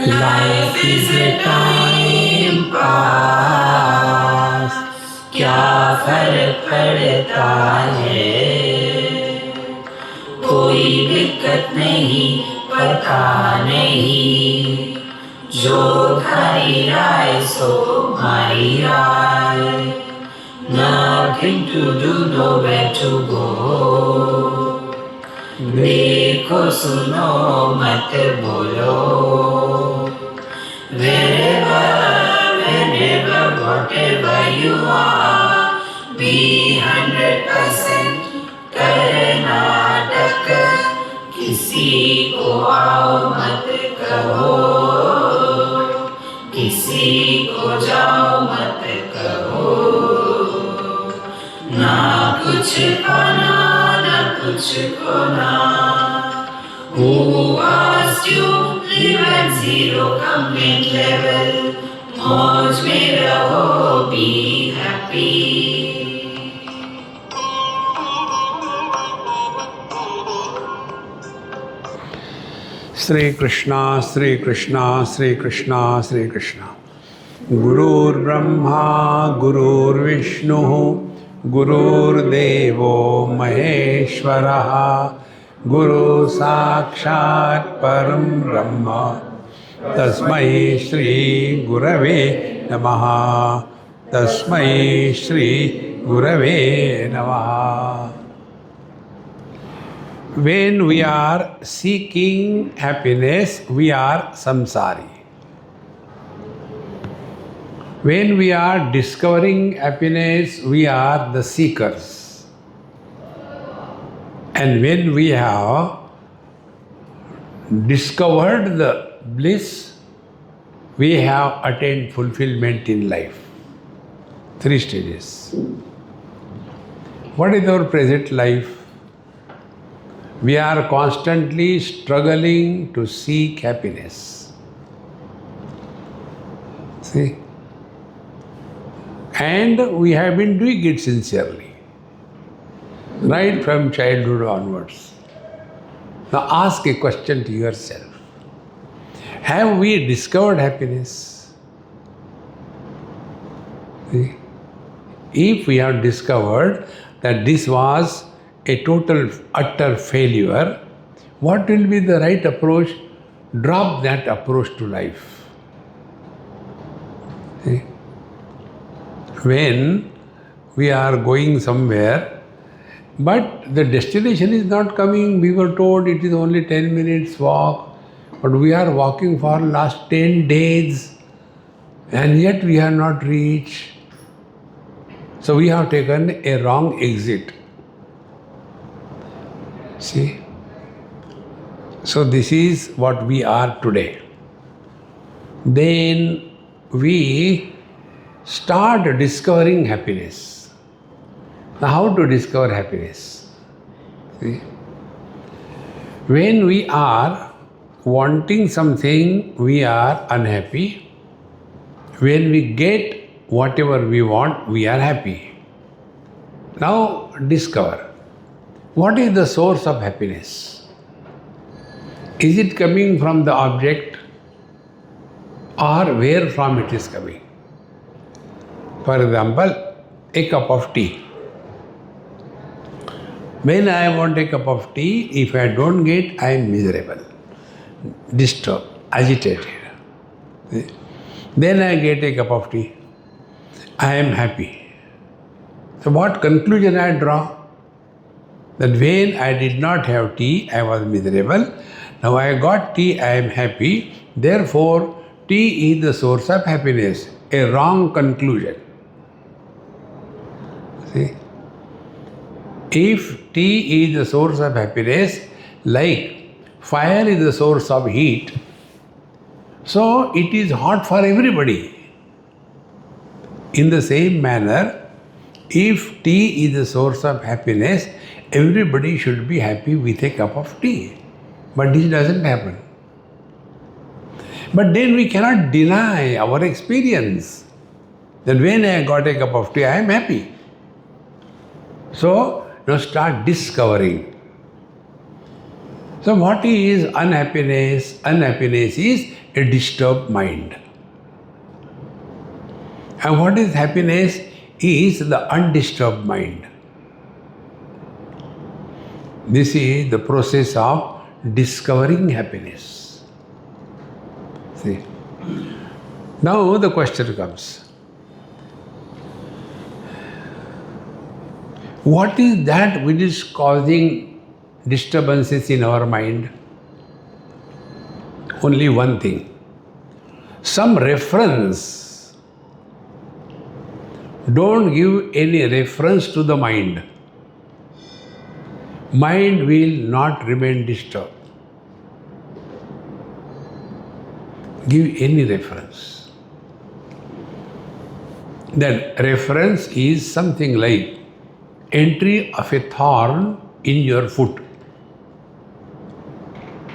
Life is a time pass, क्या फर्क पड़ता है, कोई दिक्कत नहीं, पता नहीं, जो थारी राय सो हमारी राय, nothing to do, nowhere to go, देखो सुनो मत बोलो, wherever, whenever, whatever you are, be 100% Karnataka, किसी को आओ मत कहो, किसी को जाओ मत कहो, ना कुछ पाना ना कुछ खोना, who asked you live at zero commitment level, मौज में रहो, be happy. Shri Krishna, Shri Krishna, Shri Krishna, Shri Krishna. Gurur Brahma, Gurur Vishnu, Gurur Devo Maheshwaraha, Guru Sakshat Param Brahma, Tasmai Shri Gurave Namaha, Tasmai Shri Gurave Namaha. When we are seeking happiness, we are samsari. When we are discovering happiness, we are the seekers. And when we have discovered the bliss, we have attained fulfillment in life. 3 stages. What is our present life? We are constantly struggling to seek happiness. See? And we have been doing it sincerely, right from childhood onwards. Now ask a question to yourself. Have we discovered happiness? See? If we have discovered that this was a total, utter failure, what will be the right approach? Drop that approach to life. See? When we are going somewhere, but the destination is not coming, we were told it is only 10 minutes walk, but we are walking for last 10 days, and yet we have not reached. So we have taken a wrong exit. See? So this is what we are today. Then we start discovering happiness. Now how to discover happiness? See? When we are wanting something, we are unhappy. When we get whatever we want, we are happy. Now discover. What is the source of happiness? Is it coming from the object, or where from it is coming? For example, a cup of tea. When I want a cup of tea, if I don't get, I am miserable, disturbed, agitated. Then I get a cup of tea. I am happy. So what conclusion I draw? That when I did not have tea, I was miserable. Now I got tea, I am happy. Therefore, tea is the source of happiness. A wrong conclusion. See? If tea is the source of happiness, like fire is the source of heat, so it is hot for everybody. In the same manner, if tea is the source of happiness, everybody should be happy with a cup of tea. But this doesn't happen. But then we cannot deny our experience that when I got a cup of tea, I am happy. So, now start discovering. So what is unhappiness? Unhappiness is a disturbed mind. And what is happiness? Is the undisturbed mind. This is the process of discovering happiness. See. Now the question comes. What is that which is causing disturbances in our mind? Only one thing. Some reference. Don't give any reference to the mind. Mind will not remain disturbed. Give any reference. That reference is something like entry of a thorn in your foot.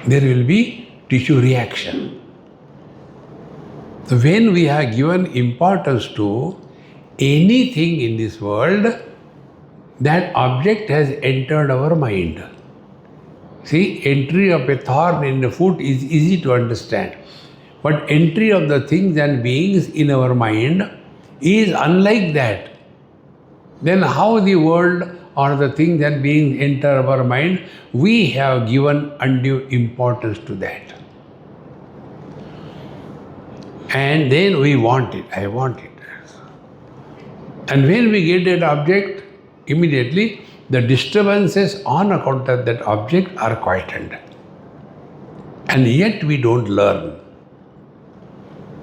There will be tissue reaction. So when we have given importance to anything in this world, that object has entered our mind. See, entry of a thorn in the foot is easy to understand. But entry of the things and beings in our mind is unlike that. Then how the world or the things and beings enter our mind, we have given undue importance to that. And then we want it, I want it. And when we get that object, immediately the disturbances on account of that object are quietened. And yet we don't learn.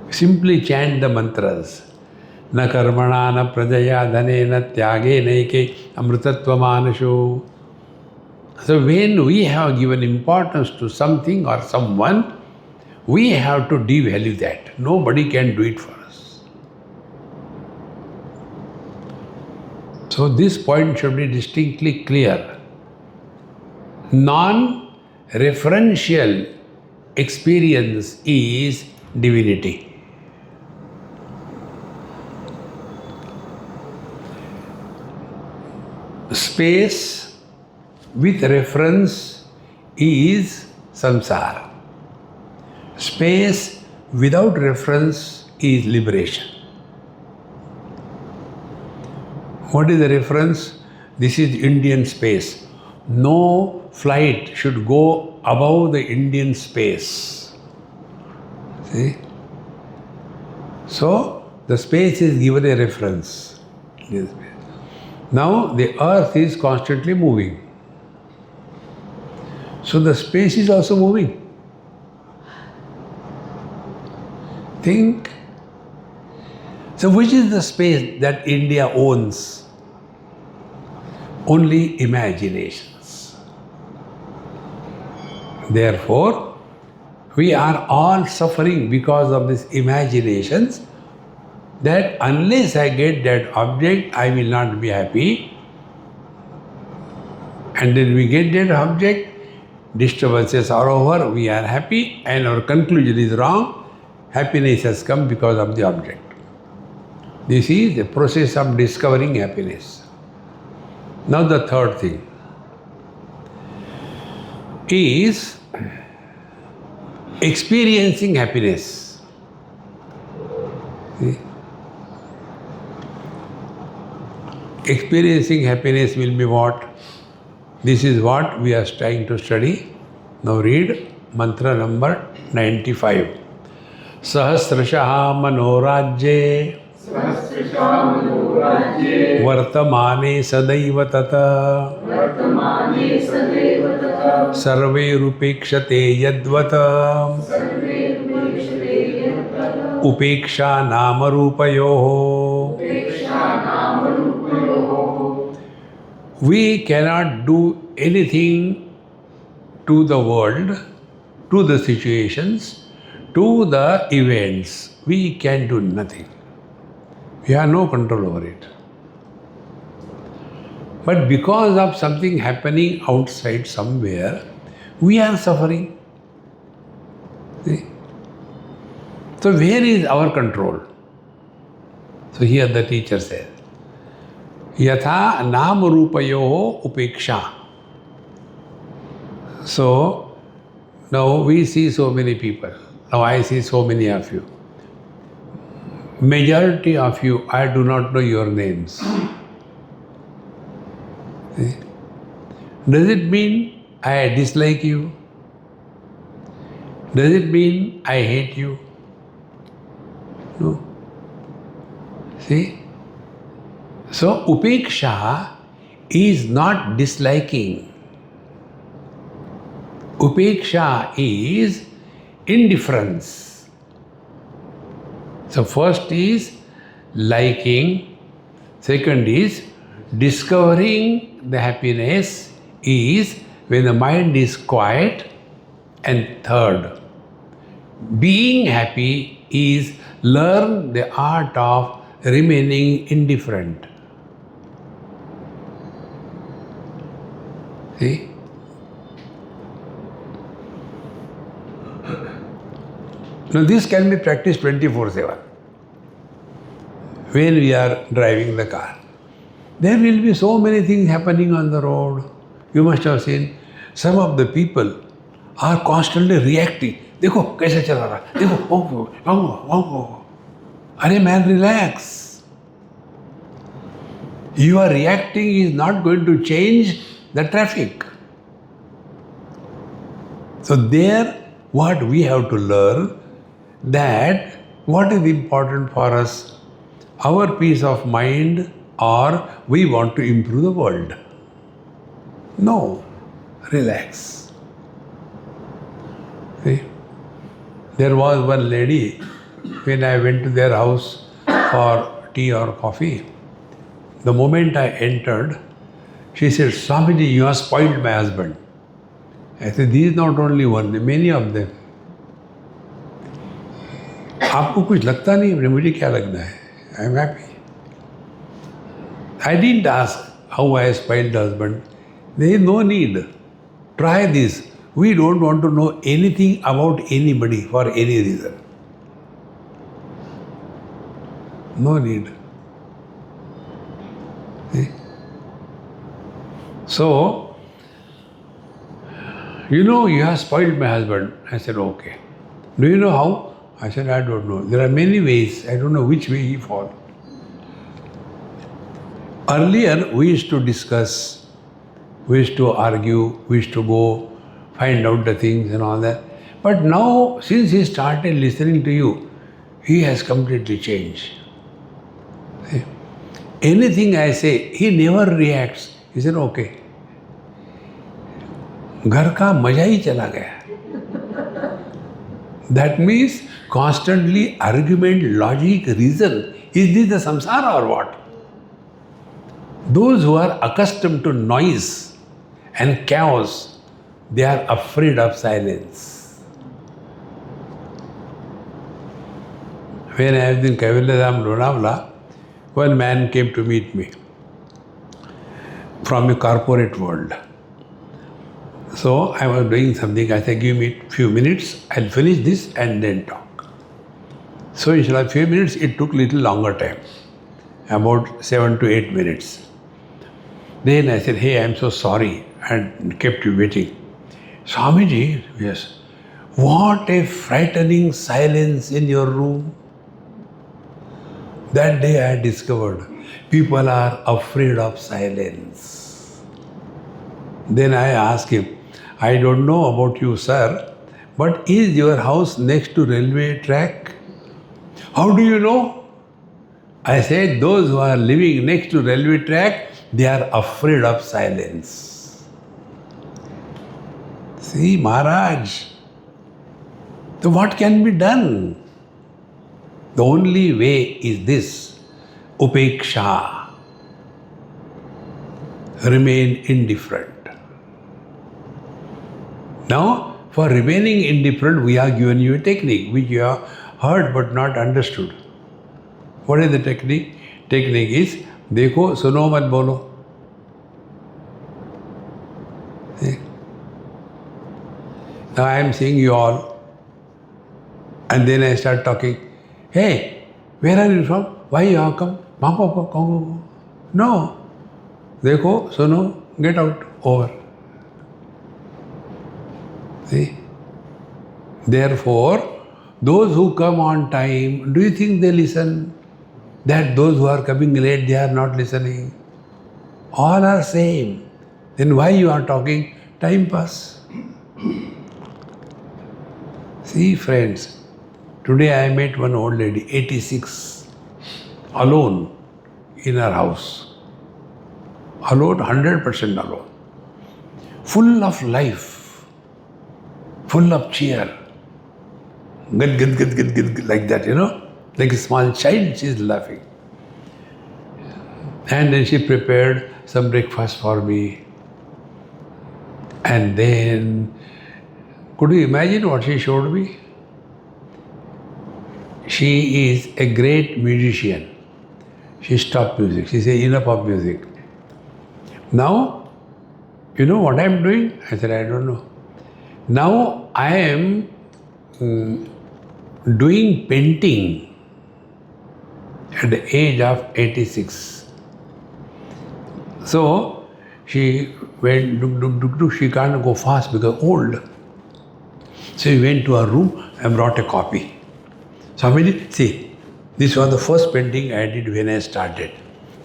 Simply chant the mantras. Na karmana na prajaya dhane na tyage naike amrutatva manasho. So when we have given importance to something or someone, we have to devalue that. Nobody can do it for us. So this point should be distinctly clear. Non-referential experience is divinity. Space with reference is samsara. Space without reference is liberation. What is the reference? This is Indian space. No flight should go above the Indian space. See? So, the space is given a reference. Now, the earth is constantly moving. So, the space is also moving. Think. So, which is the space that India owns? Only imaginations. Therefore, we are all suffering because of these imaginations, that unless I get that object, I will not be happy. And then we get that object, disturbances are over, we are happy, and our conclusion is wrong. Happiness has come because of the object. This is the process of discovering happiness. Now the third thing is experiencing happiness. See? Experiencing happiness will be what? This is what we are trying to study. Now read mantra number 95. Sahasrashaha manorajye वर्तमाने सदैव तथा सर्वैरुपेक्षते यद्वत् उपेक्षा नाम रूपयोः. We cannot do anything to the world, to the situations, to the events. We can do nothing. We have no control over it. But because of something happening outside somewhere, we are suffering. See? So where is our control? So here the teacher says, Yatha nam rupayoho upeksha. So Now we see so many people. Now I see so many of you. Majority of you, I do not know your names. See? Does it mean I dislike you? Does it mean I hate you? No. See? So, upeksha is not disliking. Upeksha is indifference. So, first is liking, second is discovering the happiness is when the mind is quiet, and third, being happy is learn the art of remaining indifferent. See? Now this can be practiced 24/7. When we are driving the car, there will be so many things happening on the road. You must have seen some of the people are constantly reacting. देखो कैसे चला रहा, देखो अरे man, relax. Your reacting is not going to change the traffic. So there, what we have to learn, that what is important for us, our peace of mind, or we want to improve the world. No, relax. See? There was one lady, when I went to their house for tea or coffee, the moment I entered, she said, Swamiji, you have spoiled my husband. I said, this is not only one, many of them. आपको कुछ लगता नहीं, मुझे क्या लगना है? I am happy. I didn't ask how I spoiled the husband. There is no need. Try this. We don't want to know anything about anybody for any reason. No need. See? So, you have spoiled my husband. I said, okay. Do you know how? I said, I don't know. There are many ways. I don't know which way he falls. Earlier, we used to discuss, we used to argue, we used to go find out the things and all that. But now, since he started listening to you, he has completely changed. See? Anything I say, he never reacts. He said, okay. घर का मजा ही चला गया. That means constantly argument, logic, reason. Is this the samsara or what? Those who are accustomed to noise and chaos, they are afraid of silence. When I was in Kaivalyatham, Lonavala, one man came to meet me from a corporate world. So I was doing something. I said, give me a few minutes, I'll finish this and then talk. So instead of a few minutes, it took little longer time, about 7 to 8 minutes. Then I said, hey, I'm so sorry, and kept you waiting. Swamiji, yes, what a frightening silence in your room. That day I discovered people are afraid of silence. Then I asked him, I don't know about you, sir, but is your house next to railway track? How do you know? I said, those who are living next to railway track, they are afraid of silence. See, Maharaj, so what can be done? The only way is this, upeksha, remain indifferent. Now, for remaining indifferent, we have given you a technique which you have heard but not understood. What is the technique? Technique is, देखो सुनो मत बोलो. See? Now I am seeing you all, and then I start talking. Hey, where are you from? Why you have come? Papa, no. देखो सुनो, get out, over. See? Therefore, those who come on time, do you think they listen? That those who are coming late, they are not listening? All are same. Then why you are talking? Time pass. See friends, today I met one old lady, 86, alone in her house. Alone, 100% alone. Full of life, full of cheer. Good, like that, like a small child, she is laughing. And then she prepared some breakfast for me. And then, could you imagine what she showed me? She is a great musician. She stopped music. She said, enough of music. Now, you know what I am doing? I said, I don't know. Now I am doing painting at the age of 86. So she went, she can't go fast because old. So we went to her room and brought a copy. So see, this was the first painting I did when I started.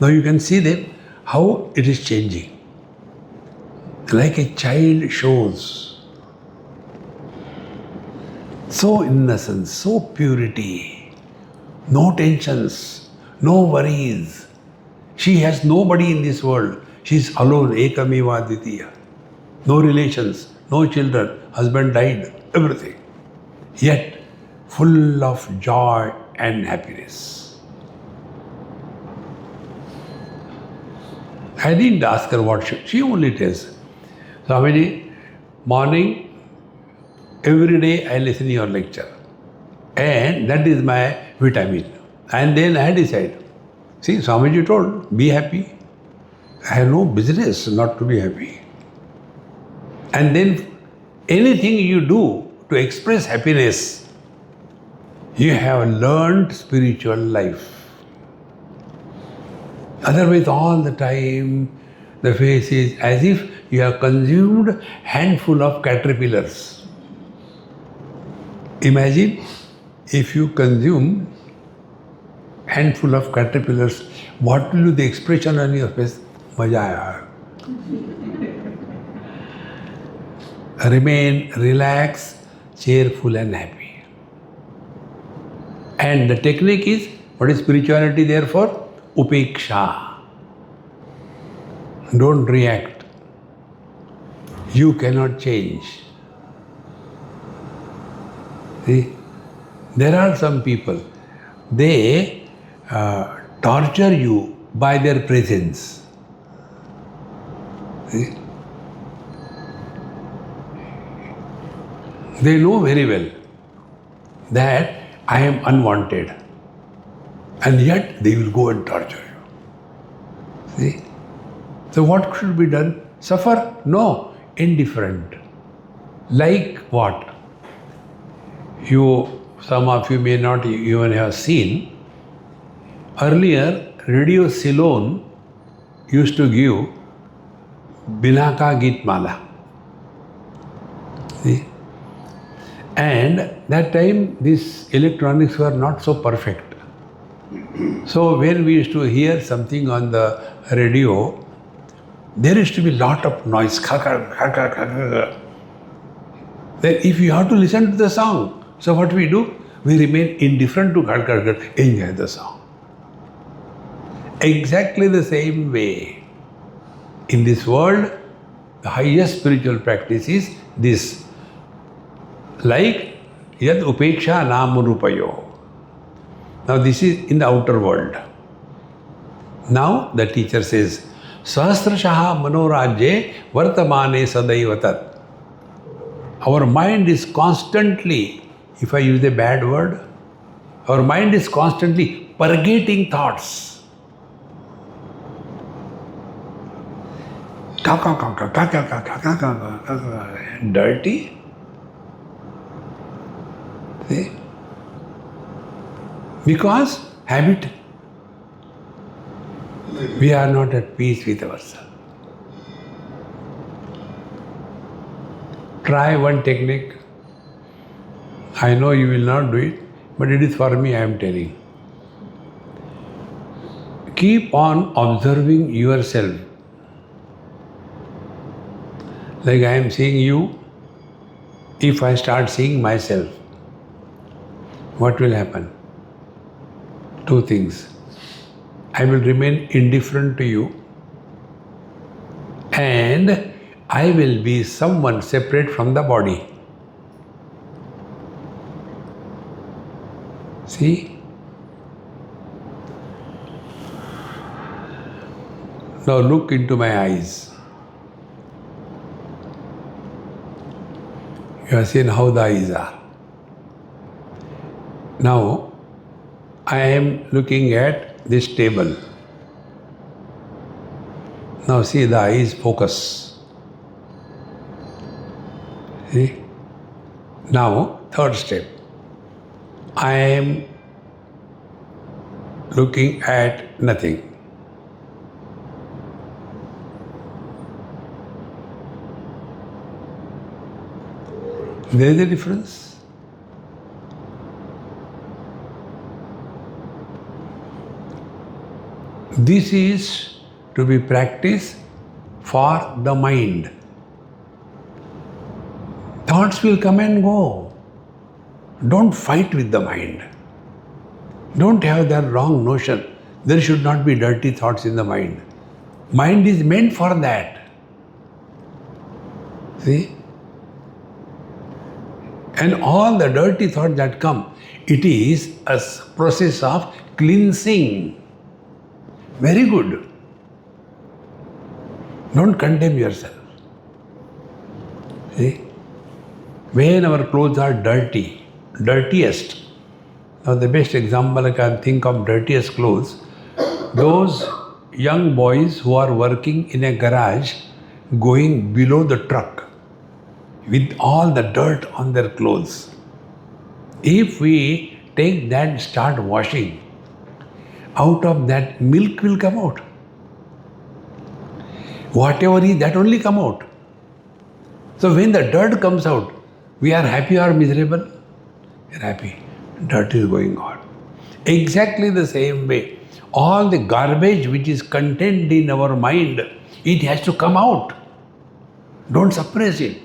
Now you can see them, how it is changing. Like a child shows. So innocence, so purity, no tensions, no worries. She has nobody in this world. She is alone, ekamiva advitiya. No relations, no children, husband died, everything. Yet full of joy and happiness. I didn't ask her what she only tells. Swamiji, morning, every day I listen to your lecture. And that is my vitamin. And then I decide. See, Swamiji told, be happy. I have no business not to be happy. And then anything you do to express happiness, you have learned spiritual life. Otherwise, all the time, the face is as if you have consumed handful of caterpillars. Imagine if you consume handful of caterpillars, what will be the expression on your face? Maja aaya. Remain relaxed, cheerful and happy. And the technique is, what is spirituality therefore? Upeksha. Don't react. You cannot change. See, there are some people, they torture you by their presence. See? They know very well that I am unwanted, and yet they will go and torture you. See? So what should be done? Suffer? No, indifferent. Like what? Some of you may not even have seen. Earlier, Radio Ceylon used to give Binaka Gitmala. See? And that time, these electronics were not so perfect. So when we used to hear something on the radio, there used to be lot of noise. Then if you have to listen to the song, so what we do? We remain indifferent to enjoy the song. Exactly the same way. In this world, the highest spiritual practice is this. Like yad upeksha namurupayo. Now this is in the outer world. Now the teacher says, Sahasrashaha manorajye vartamane sadaivatat. Our mind is constantly, if I use a bad word, our mind is constantly purgating thoughts. Dirty. See? Because habit. We are not at peace with ourselves. Try one technique. I know you will not do it, but it is for me I am telling. Keep on observing yourself. Like I am seeing you, if I start seeing myself, what will happen? Two things. I will remain indifferent to you, and I will be someone separate from the body. See? Now look into my eyes. You have seen how the eyes are. Now, I am looking at this table. Now see the eyes focus. See? Now, third step. I am looking at nothing. There is a difference. This is to be practiced for the mind. Thoughts will come and go. Don't fight with the mind. Don't have that wrong notion. There should not be dirty thoughts in the mind. Mind is meant for that. See? And all the dirty thoughts that come, it is a process of cleansing. Very good. Don't condemn yourself. See? When our clothes are dirty, dirtiest. Now the best example I can think of dirtiest clothes, those young boys who are working in a garage going below the truck with all the dirt on their clothes. If we take that and start washing, out of that milk will come out. Whatever is, that only come out. So when the dirt comes out, we are happy or miserable? We are happy. Dirt is going on. Exactly the same way, all the garbage which is contained in our mind, it has to come out. Don't suppress it.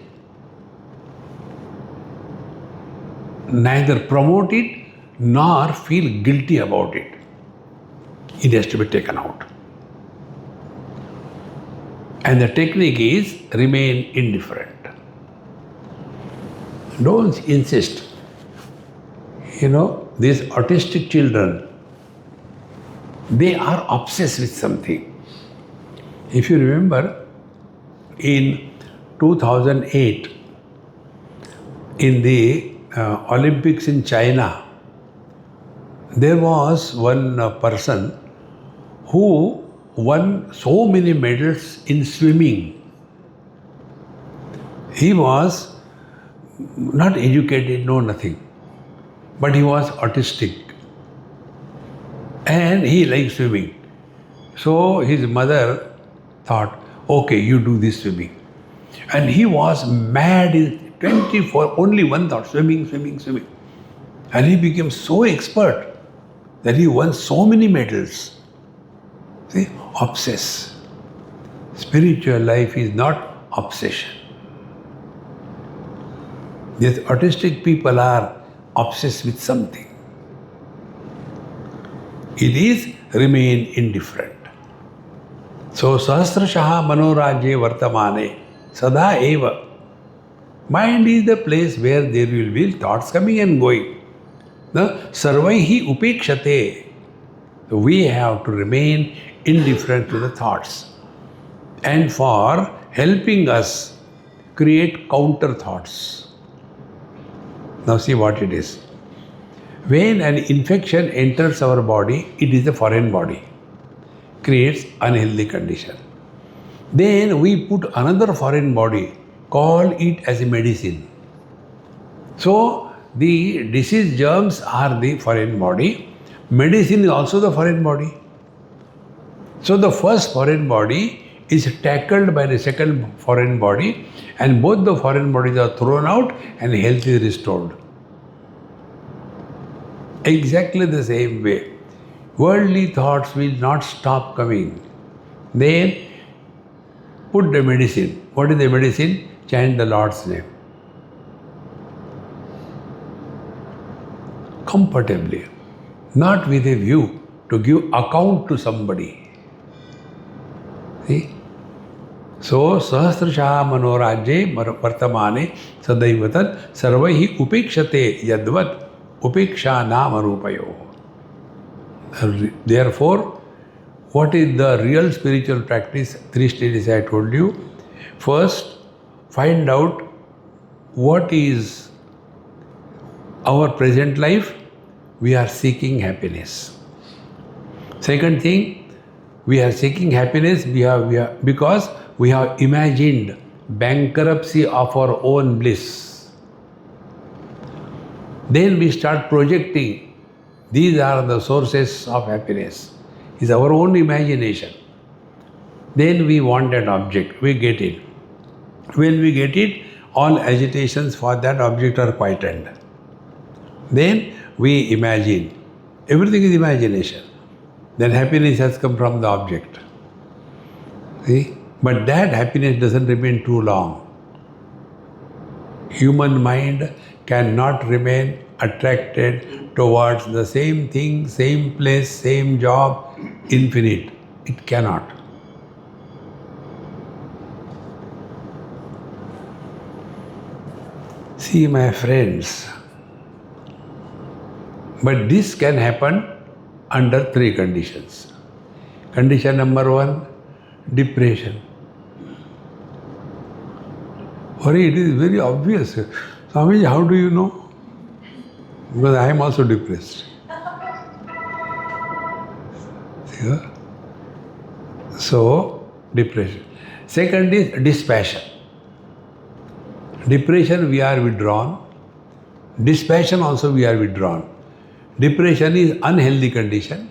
Neither promote it nor feel guilty about it. It has to be taken out. And the technique is remain indifferent. Don't insist. You know, these autistic children, they are obsessed with something. If you remember, in 2008, in the Olympics in China, there was one person who won so many medals in swimming. He was not educated, no nothing, but he was autistic and he liked swimming. So his mother thought, okay, you do this swimming. And he was mad in 24, only one thought, swimming, swimming, swimming. And he became so expert that he won so many medals. See, obsess. Spiritual life is not obsession. These autistic people are obsessed with something. It is remain indifferent. So, sahasrashaha manorajye vartamane sada eva. Mind is the place where there will be thoughts coming and going. The sarvaihi upekshate. We have to remain indifferent to the thoughts. And for helping us create counter thoughts. Now see what it is. When an infection enters our body, it is a foreign body. Creates unhealthy condition. Then we put another foreign body, call it as a medicine. So the disease germs are the foreign body. Medicine is also the foreign body. So the first foreign body is tackled by the second foreign body, and both the foreign bodies are thrown out and health is restored. Exactly the same way. Worldly thoughts will not stop coming. Then put the medicine. What is the medicine? Chant the Lord's name. Comfortably. Not with a view to give account to somebody. See? So, Sahasrasha Manorajye Vartamane Sadaivatat Sarvaihi Upekshate Yadvat Upeksha Nama Rupayo. Therefore, what is the real spiritual practice? 3 stages I told you. First, find out what is our present life. We are seeking happiness. Second thing, we are seeking happiness because we have imagined bankruptcy of our own bliss. Then we start projecting these are the sources of happiness. It's our own imagination. Then we want that object, we get it. When we get it, all agitations for that object are quietened. Then we imagine. Everything is imagination. Then happiness has come from the object. See? But that happiness doesn't remain too long. Human mind cannot remain attracted towards the same thing, same place, same job, infinite. It cannot. See, my friends, but this can happen under 3 conditions. Condition number 1, depression. Hurry, it is very obvious. Swamiji, how do you know? Because I am also depressed. See? So, depression. Second is dispassion. Depression, we are withdrawn. Dispassion also we are withdrawn. Depression is unhealthy condition.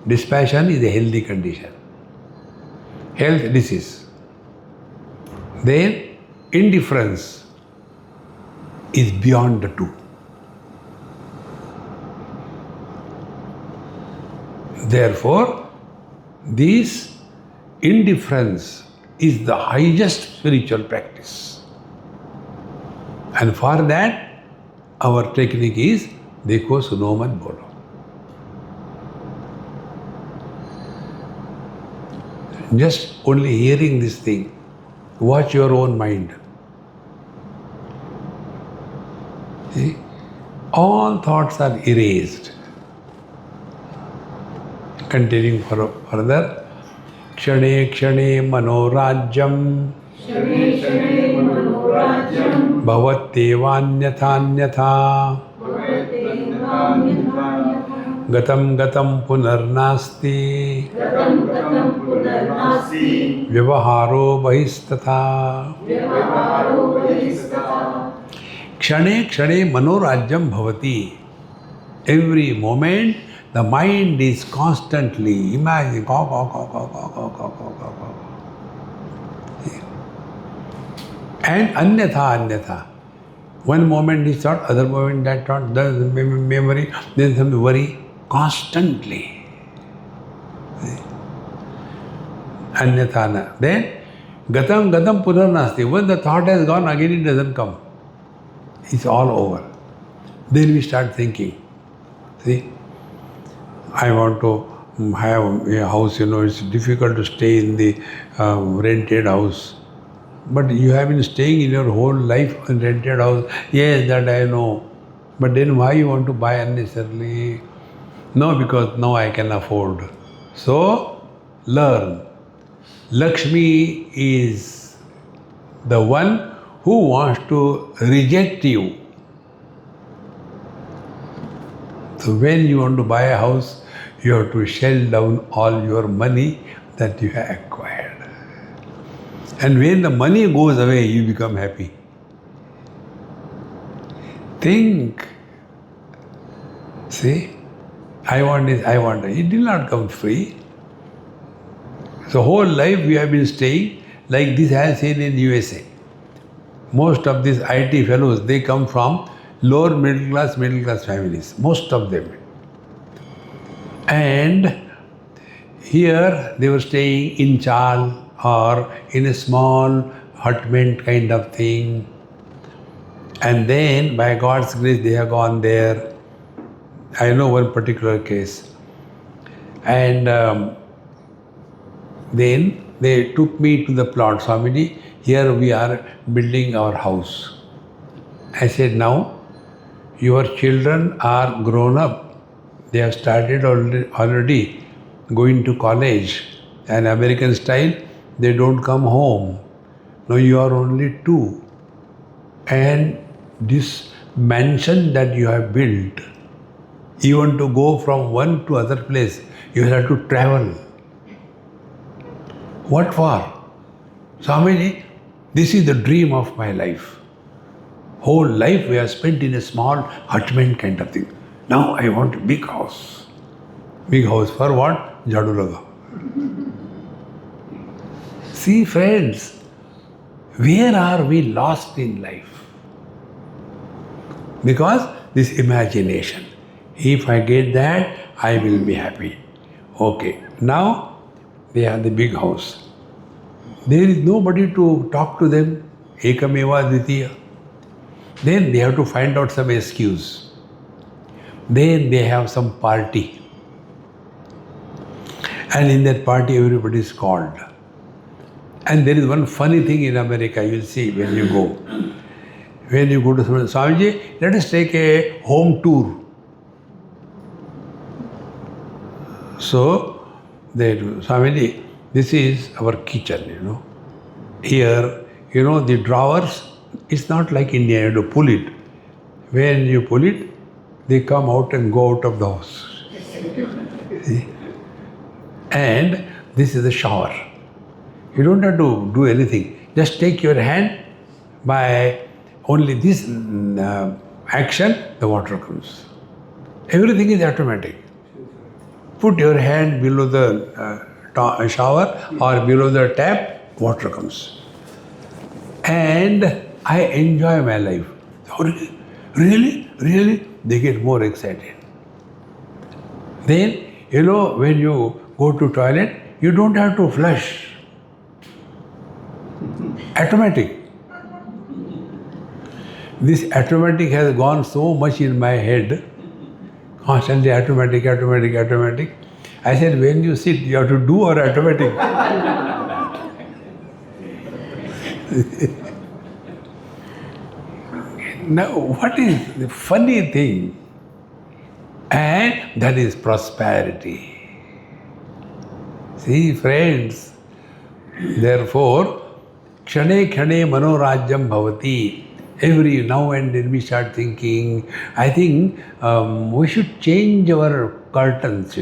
Dispassion is a healthy condition. Health disease. Then indifference is beyond the 2. Therefore, this indifference is the highest spiritual practice. And for that, our technique is Dekho suno mat bolo. Just only hearing this thing, watch your own mind. See? All thoughts are erased. Continuing further, Kshane Kshane Manorajyam Bhavatyevanyatha Gatam Gatam Punarnasti Vyavaharo Bahistatha Kshane Kshane Manorajyam Bhavati. Every moment the mind is constantly imagining. And anyatha. One moment is thought, other moment that thought, the memory, then some worry, constantly. Anyatha. Then, gatam gatam punarnasti. When the thought has gone, again it doesn't come. It's all over. Then we start thinking. See, I want to have a house, it's difficult to stay in the rented house. But you have been staying in your whole life in rented house. Yes, that I know. But then why you want to buy unnecessarily? No, because now I can afford. So, learn. Lakshmi is the one who wants to reject you. So when you want to buy a house, you have to shell down all your money that you have acquired. And when the money goes away, you become happy. Think. See, I want this, I want that. It did not come free. So whole life we have been staying like this I have seen in USA. Most of these IT fellows, they come from lower middle class families, most of them. And here they were staying in chal or in a small hutment kind of thing. And then by God's grace they have gone there. I know one particular case. And then they took me to the plot. Swamiji, here we are building our house. I said, now your children are grown up. They have started already going to college. And American style, they don't come home. Now you are only two. And this mansion that you have built, even to go from one to other place, you have to travel. What for? Swamiji, this is the dream of my life. Whole life we have spent in a small hutment kind of thing. Now I want a big house. Big house for what? Jhadu laga. See friends, where are we lost in life? Because this imagination. If I get that, I will be happy. Okay, now they have the big house. There is nobody to talk to them. Ekameva dvitiya. Then they have to find out some excuse. Then they have some party. And in that party everybody is called. And there is one funny thing in America, you will see when you go. When you go to Swamiji, let us take a home tour. So, they do, Swamiji, this is our kitchen, Here, the drawers, it's not like India, you have to pull it. When you pull it, they come out and go out of the house. See? And this is the shower. You don't have to do anything. Just take your hand, by only this action, the water comes. Everything is automatic. Put your hand below the shower or below the tap, water comes. And I enjoy my life. Really? Really? They get more excited. Then, when you go to toilet, you don't have to flush. Automatic. This automatic has gone so much in my head. Constantly automatic. I said, when you sit, you have to do or automatic? Now, what is the funny thing? And that is prosperity. See, friends, therefore, kshane kshane manorajyam bhavati. Every now and then we start thinking, I think we should change our curtains,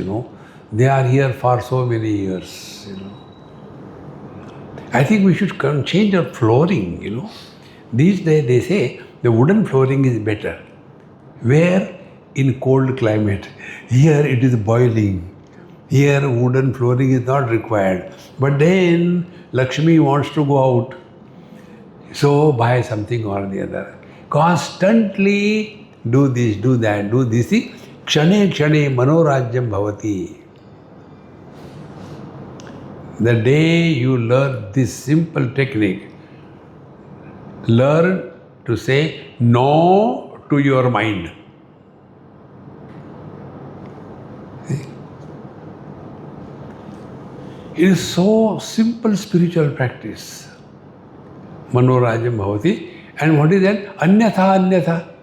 They are here for so many years, I think we should change our flooring, These days they say the wooden flooring is better. Where? In cold climate. Here it is boiling. Here wooden flooring is not required. But then Lakshmi wants to go out. So buy something or the other. Constantly do this, do that, do this. Kshane kshane manorajyam bhavati. The day you learn this simple technique, learn to say no to your mind. See? It is so simple spiritual practice. Manorajyam bhavati. And what is that? Anyatha.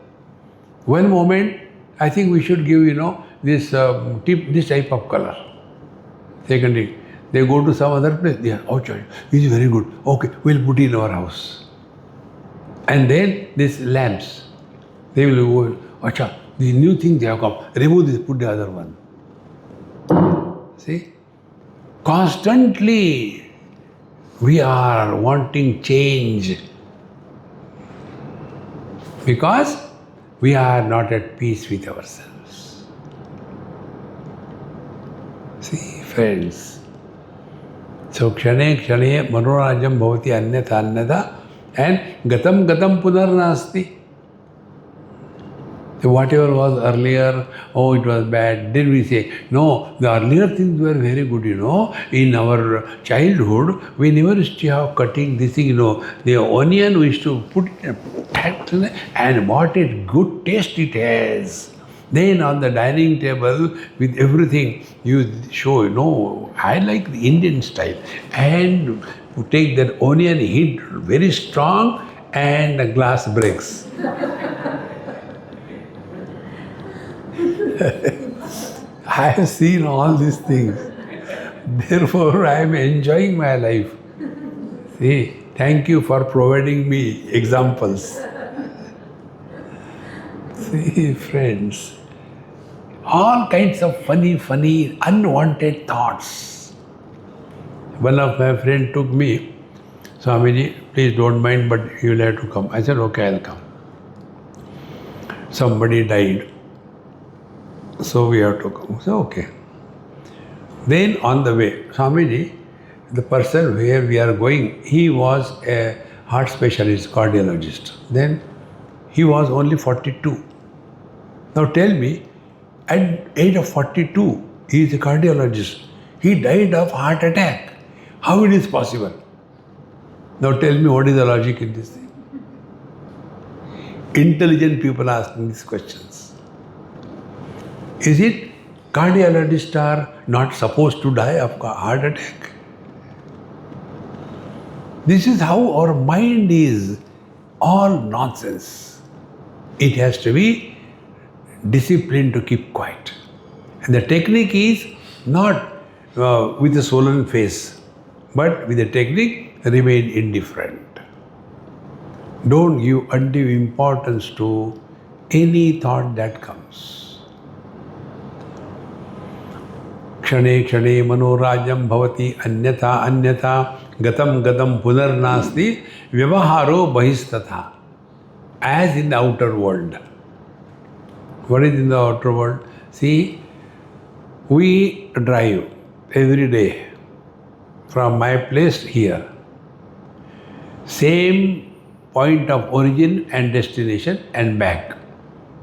One moment, I think we should give, this type of color. Secondly, they go to some other place. They are, oh, child, this is very good. Okay, we'll put it in our house. And then these lamps, they will go, acha, the new thing they have come. Remove this, put the other one. See? Constantly, we are wanting change because we are not at peace with ourselves. See, friends. So, kshane kshane manorajyam bhavati anyatha and gatam punar nasti. Whatever was earlier, oh, it was bad. Then we say, no, the earlier things were very good, In our childhood, we never used to have cutting this thing, The onion we used to put it and what a good taste it has. Then on the dining table with everything, you show, I like the Indian style. And you take that onion, hit very strong, and the glass breaks. I have seen all these things. Therefore, I am enjoying my life. See, thank you for providing me examples. See, friends, all kinds of funny, unwanted thoughts. One of my friends took me, Swamiji, please don't mind, but you'll have to come. I said, okay, I'll come. Somebody died. So we have to come. So, okay. Then on the way, Swamiji, the person where we are going, he was a heart specialist, cardiologist. Then he was only 42. Now tell me, at age of 42, he is a cardiologist. He died of heart attack. How it is possible? Now tell me, what is the logic in this thing? Intelligent people asking these questions. Is it cardiologists are not supposed to die of heart attack? This is how our mind is, all nonsense. It has to be disciplined to keep quiet. And the technique is not with a sullen face, but with the technique, remain indifferent. Don't give undue importance to any thought that comes. क्षणे क्षणे मनोराज्यम भवति अन्यथा अन्यथा गतम गतम पुनर्नास्ति व्यवहारो बहिस्तथा. As in the outer world. What is in the outer world? See, we drive every day from my place here. Same point of origin and destination and back.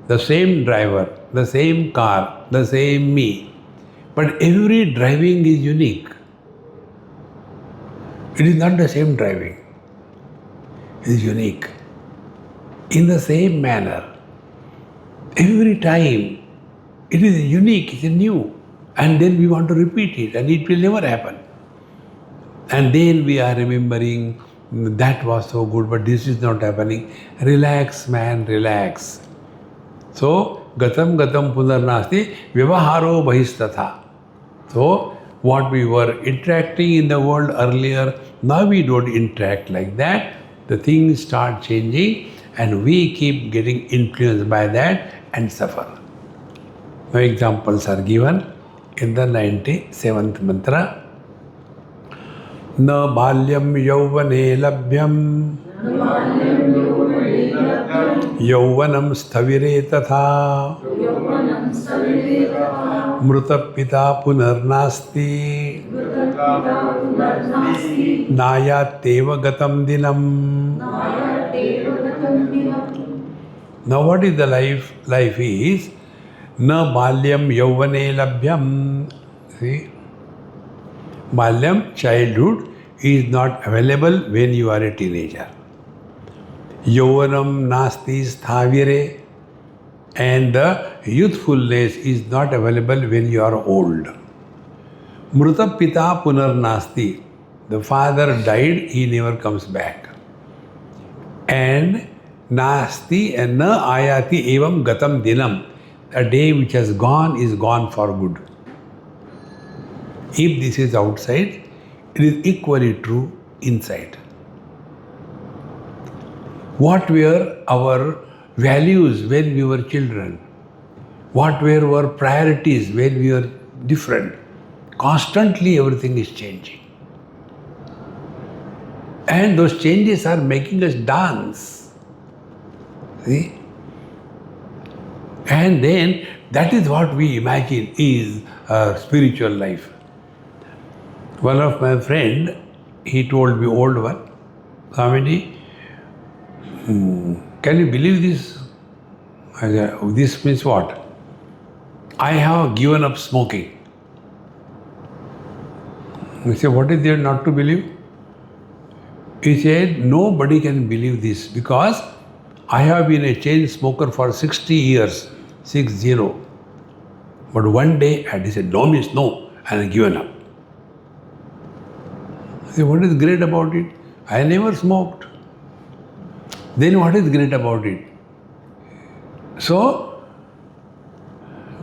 The same driver, the same car, the same me. But every driving is unique. It is not the same driving. It is unique. In the same manner. Every time it is unique, it is new. And then we want to repeat it and it will never happen. And then we are remembering that was so good, but this is not happening. Relax, man, relax. So, gatam gatam punarnasti vyavaharo bahistatha. So, what we were interacting in the world earlier, now we don't interact like that. The things start changing and we keep getting influenced by that and suffer. Now, examples are given in the 97th mantra. Na balyam yauvane labhyam yauvanam sthavire tatha mrutapita punarnasti nayateva gatam dinam. Now what is the life? Life is na balyam yauvane labhyam. See? Balyam, childhood, is not available when you are a teenager. Yauvanam nasti sthavire, and the youthfulness is not available when you are old. Mruta pita punarnasti. The father died, he never comes back. And nasti and na ayati evam gatam dinam. A day which has gone is gone for good. If this is outside, it is equally true inside. What were our values when we were children? What were our priorities when we were different? Constantly everything is changing. And those changes are making us dance. See? And then that is what we imagine is a spiritual life. One of my friend, he told me, old one, Swamiji, can you believe this? I said, "Oh, this means what? I have given up smoking." I said, "What is there not to believe?" He said, "Nobody can believe this because I have been a chain smoker for 60 years, 60. But one day I said, no means no, and I given up." I said, "What is great about it? I never smoked." Then what is great about it? So,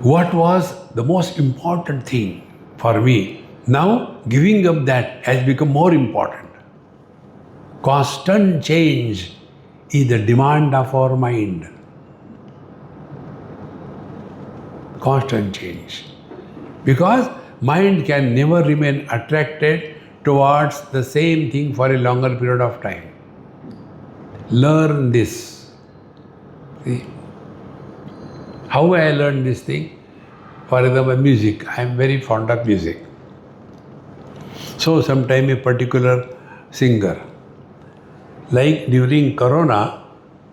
what was the most important thing for me? Now, giving up that has become more important. Constant change is the demand of our mind. Constant change. Because mind can never remain attracted towards the same thing for a longer period of time. Learn this. See? How I learned this thing? For example, music. I am very fond of music. So sometime a particular singer, like during Corona,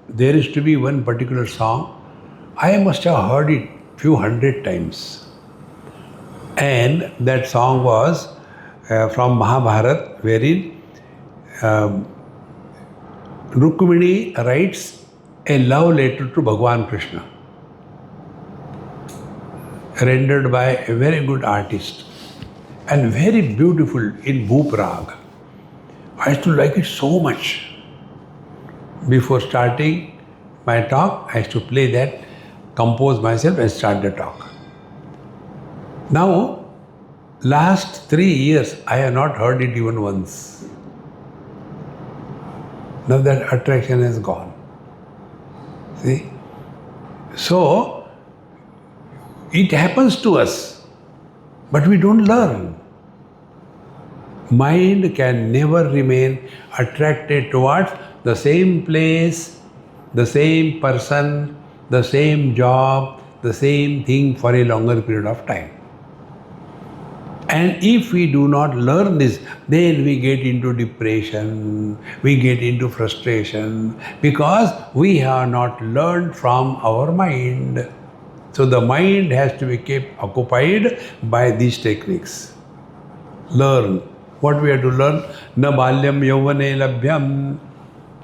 there used to be one particular song. I must have heard it few hundred times. And that song was from Mahabharata, wherein Rukmini writes a love letter to Bhagwan Krishna, rendered by a very good artist and very beautiful in Bhoop Rag. I used to like it so much. Before starting my talk, I used to play that, compose myself and start the talk. Now, last 3 years, I have not heard it even once. Now that attraction has gone. See? So, it happens to us, but we don't learn. Mind can never remain attracted towards the same place, the same person, the same job, the same thing for a longer period of time. And if we do not learn this, then we get into depression, we get into frustration, because we have not learned from our mind. So the mind has to be kept occupied by these techniques. Learn. What we have to learn? Na balyam yauvane labhyam.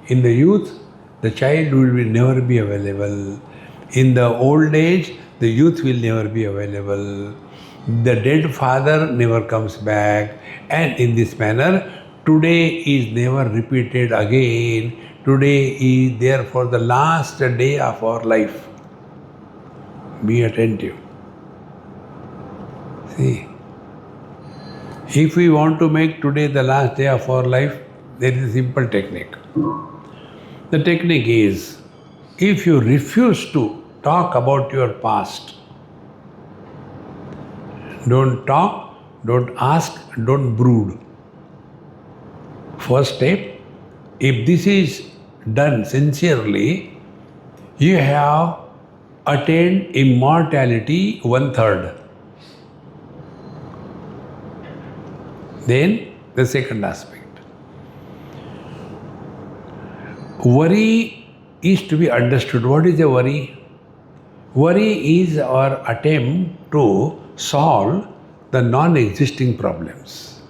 In the youth, the child will never be available. In the old age, the youth will never be available. The dead father never comes back. And in this manner, today is never repeated again. Today is therefore the last day of our life. Be attentive. See, if we want to make today the last day of our life, there is a simple technique. The technique is, if you refuse to talk about your past, don't talk, don't ask, don't brood. First step, if this is done sincerely, you have attained immortality 1/3. Then the second aspect. Worry is to be understood. What is a worry? Worry is our attempt to solve the non-existing problems.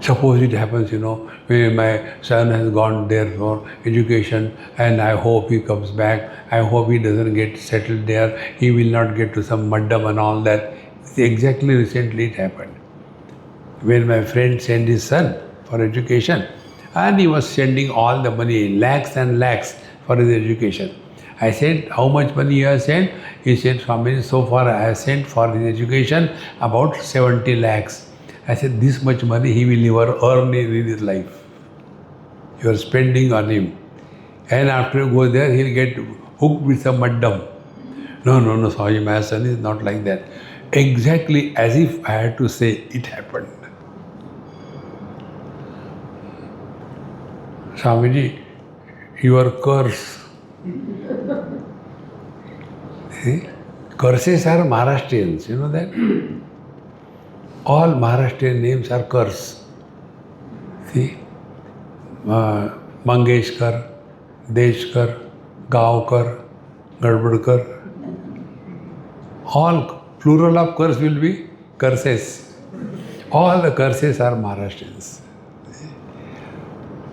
Suppose it happens, when my son has gone there for education and I hope he comes back, I hope he doesn't get settled there, he will not get to some muddam and all that. Exactly recently it happened. When my friend sent his son for education, and he was sending all the money, lakhs and lakhs for his education. I said, how much money you have sent? He said, Swami, so far I have sent for his education about 70 lakhs. I said, this much money he will never earn in his life. You are spending on him. And after you go there, he'll get hooked with some muddam. No, Swami, my son is not like that. Exactly as if I had to say it happened. Swamiji, your curse. See? Curses are Maharashtrians, you know that? All Maharashtrian names are curse. See? Mangeshkar, Deshkar, Gaokar, Gadbadkar. All plural of curse will be curses. All the curses are Maharashtrians.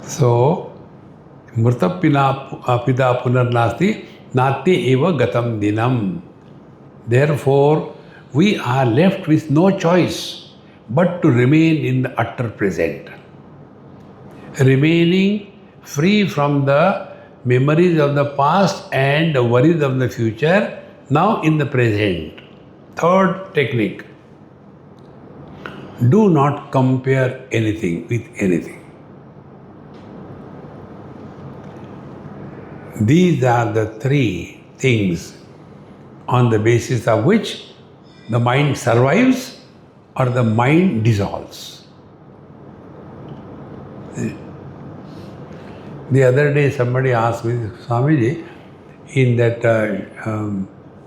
So, Mrta pita punarnasti nati eva gatam dinam. Therefore, we are left with no choice but to remain in the utter present. Remaining free from the memories of the past and the worries of the future, now in the present. Third technique. Do not compare anything with anything. These are the three things on the basis of which the mind survives or the mind dissolves. The other day somebody asked me, Swamiji, in that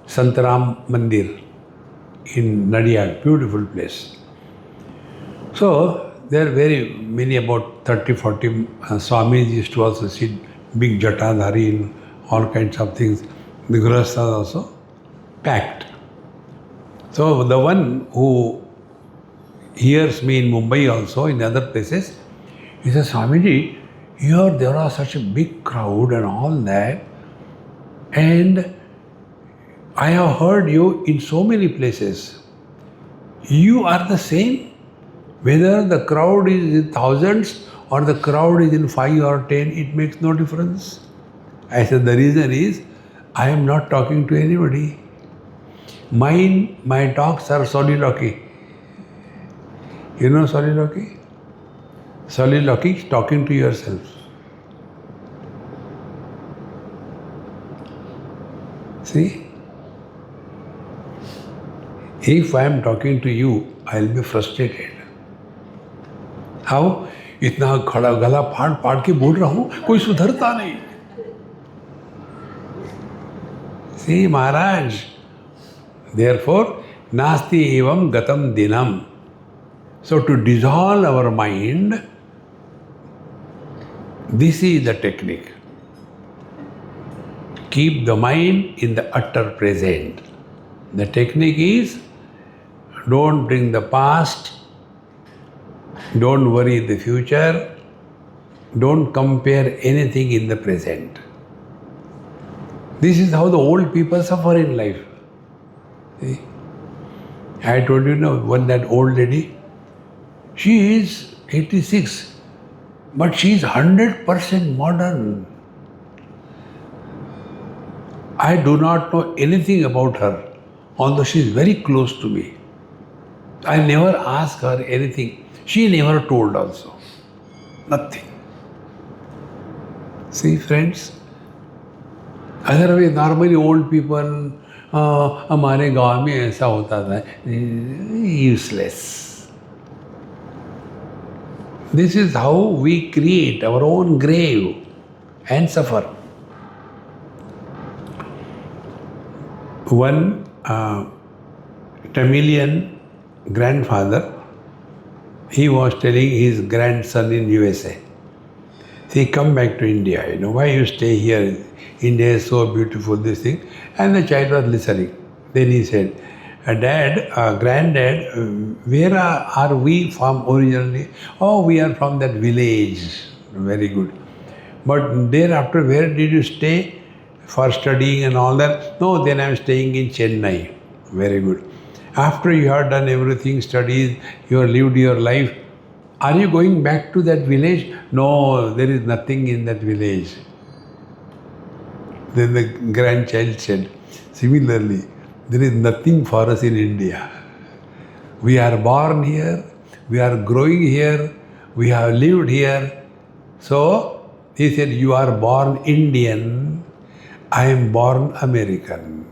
Santaram Mandir in Nadiyad, beautiful place. So there are very many, about 30, 40 Swamis used to also sit, big jatadhari in all kinds of things. The Grahasthas also packed. So the one who hears me in Mumbai also, in other places, he says, Swamiji, here there are such a big crowd and all that, and I have heard you in so many places. You are the same, whether the crowd is in thousands or the crowd is in 5 or 10, it makes no difference. I said, the reason is, I am not talking to anybody. My talks are soliloquy. You know soliloquy? Soliloquy is talking to yourself. See? If I am talking to you, I will be frustrated. How? इतना खड़ा गला फाड़ फाड़ के बोल रहा हूँ, कोई सुधरता नहीं. See, Maharaj. Therefore, nasti evam gatam dinam. So to dissolve our mind, this is the technique. Keep the mind in the utter present. The technique is, don't bring the past, don't worry the future, don't compare anything in the present. This is how the old people suffer in life. See? I told you now, one that old lady, she is 86, but she is 100% modern. I do not know anything about her, although she is very close to me. I never asked her anything. She never told also. Nothing. See, friends? Otherwise, normally old people, हमारे गांव में ऐसा होता था, useless. This is how we create our own grave and suffer. One Tamilian grandfather, he was telling his grandson in USA, "See, come back to India, why you stay here? India is so beautiful, this thing." And the child was listening. Then he said, Dad, Granddad, where are we from originally? Oh, we are from that village. Very good. But thereafter, where did you stay for studying and all that? No, then I am staying in Chennai. Very good. After you have done everything, studies, you have lived your life, are you going back to that village? No, there is nothing in that village. Then the grandchild said, similarly, there is nothing for us in India. We are born here, we are growing here, we have lived here. So, he said, you are born Indian, I am born American.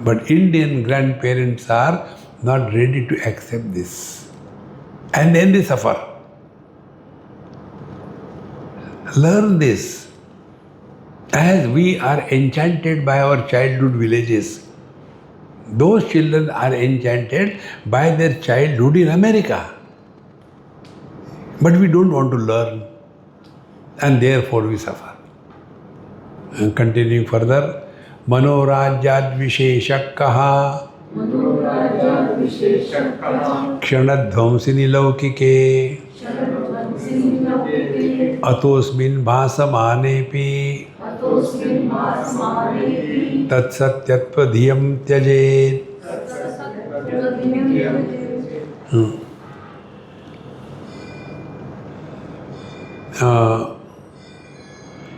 But Indian grandparents are not ready to accept this. And then they suffer. Learn this. As we are enchanted by our childhood villages, those children are enchanted by their childhood in America. But we don't want to learn, and therefore we suffer. And continuing further, Manorajyad Visheshakkaha Kshanadvamsini Laukike Atosmin Bhasamanepi Tatsatyatva Dhyam Tyajet.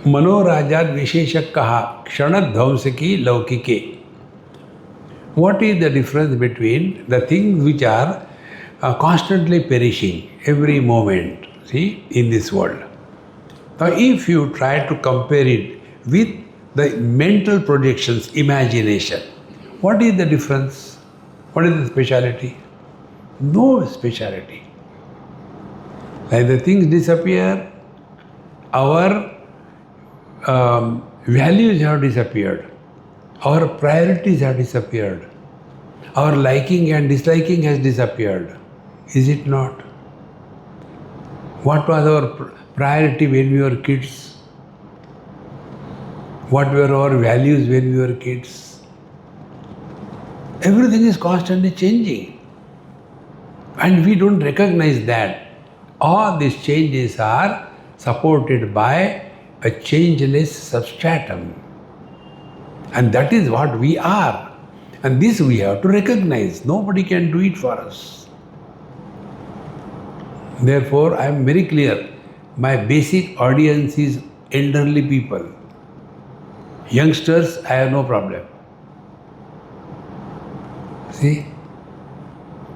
Manorajad Visheshakkaha Kshanadvamsiki Laukike. What is the difference between the things which are constantly perishing every moment, see, in this world? Now, if you try to compare it with the mental projections, imagination, what is the difference? What is the speciality? No speciality. Like the things disappear, our values have disappeared, our priorities have disappeared, our liking and disliking has disappeared. Is it not? What was our priority when we were kids? What were our values when we were kids? Everything is constantly changing. And we don't recognize that. All these changes are supported by a changeless substratum. And that is what we are. And this we have to recognize. Nobody can do it for us. Therefore, I am very clear. My basic audience is elderly people. Youngsters, I have no problem. See?